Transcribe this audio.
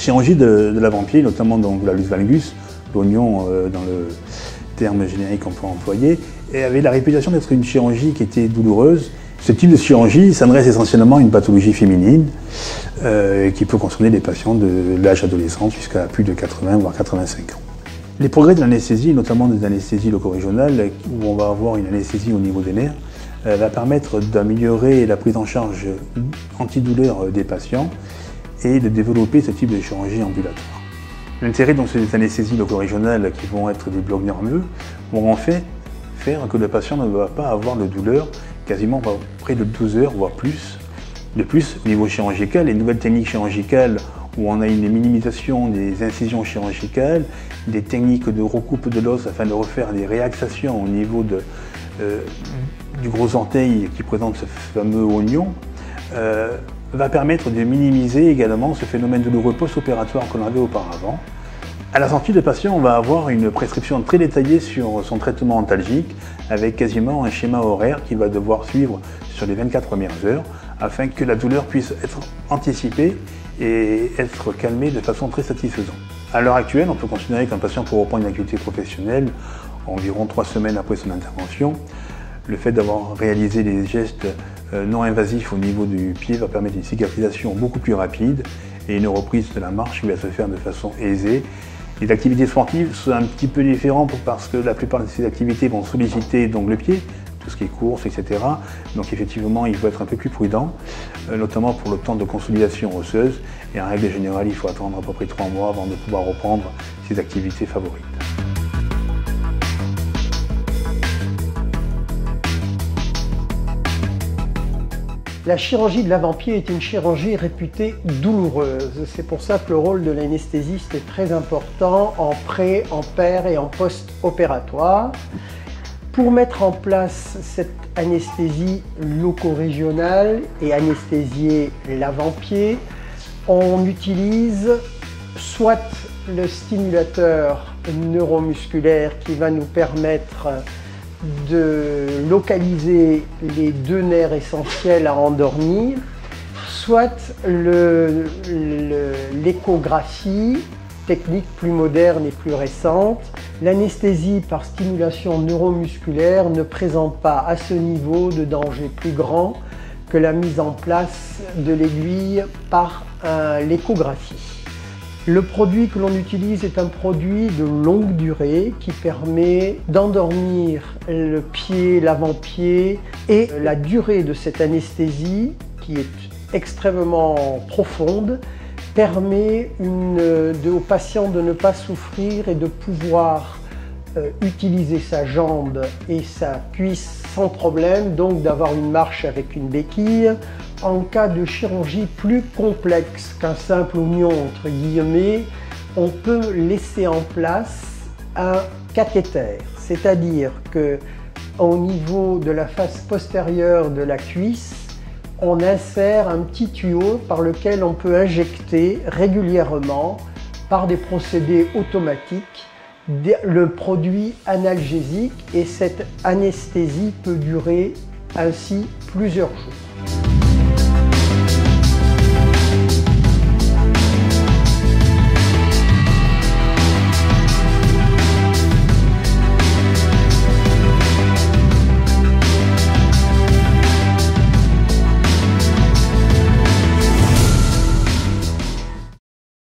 chirurgie de l'avant-pied, notamment donc la luce valgus, l'oignon dans le terme générique qu'on peut employer, et avait la réputation d'être une chirurgie qui était douloureuse. Ce type de chirurgie s'adresse essentiellement à une pathologie féminine qui peut concerner des patients de l'âge adolescent jusqu'à plus de 80 voire 85 ans. Les progrès de l'anesthésie, notamment des anesthésies loco-régionales, où on va avoir une anesthésie au niveau des nerfs, va permettre d'améliorer la prise en charge antidouleur des patients et de développer ce type de chirurgie ambulatoire. L'intérêt de ces anesthésies loco-régionales qui vont être des blocs nerveux vont en fait faire que le patient ne va pas avoir de douleur quasiment près de 12 heures, voire plus. De plus, au niveau chirurgical, les nouvelles techniques chirurgicales où on a une minimisation des incisions chirurgicales, des techniques de recoupe de l'os afin de refaire des réaxations au niveau du gros orteil qui présente ce fameux oignon, va permettre de minimiser également ce phénomène douloureux post-opératoire qu'on avait auparavant. À la sortie, le patient va avoir une prescription très détaillée sur son traitement antalgique avec quasiment un schéma horaire qu'il va devoir suivre sur les 24 premières heures afin que la douleur puisse être anticipée et être calmée de façon très satisfaisante. À l'heure actuelle, on peut considérer qu'un patient pour reprendre une activité professionnelle environ 3 semaines après son intervention, le fait d'avoir réalisé des gestes non invasifs au niveau du pied va permettre une cicatrisation beaucoup plus rapide et une reprise de la marche qui va se faire de façon aisée. Les activités sportives sont un petit peu différentes parce que la plupart de ces activités vont solliciter donc le pied, tout ce qui est course, etc. Donc effectivement, il faut être un peu plus prudent, notamment pour le temps de consolidation osseuse. Et en règle générale, il faut attendre à peu près 3 mois avant de pouvoir reprendre ses activités favorites. La chirurgie de l'avant-pied est une chirurgie réputée douloureuse. C'est pour ça que le rôle de l'anesthésiste est très important en pré, en per et en post-opératoire. Pour mettre en place cette anesthésie loco-régionale et anesthésier l'avant-pied, on utilise soit le stimulateur neuromusculaire qui va nous permettre de localiser les 2 nerfs essentiels à endormir, soit l'échographie, technique plus moderne et plus récente. L'anesthésie par stimulation neuromusculaire ne présente pas à ce niveau de danger plus grand que la mise en place de l'aiguille par l'échographie. Le produit que l'on utilise est un produit de longue durée qui permet d'endormir le pied, l'avant-pied, et la durée de cette anesthésie, qui est extrêmement profonde, permet au patient de ne pas souffrir et de pouvoir utiliser sa jambe et sa cuisse sans problème, donc d'avoir une marche avec une béquille. En cas de chirurgie plus complexe qu'un simple oignon, entre guillemets, on peut laisser en place un cathéter, c'est-à-dire qu'au niveau de la face postérieure de la cuisse, on insère un petit tuyau par lequel on peut injecter régulièrement, par des procédés automatiques, le produit analgésique, et cette anesthésie peut durer ainsi plusieurs jours.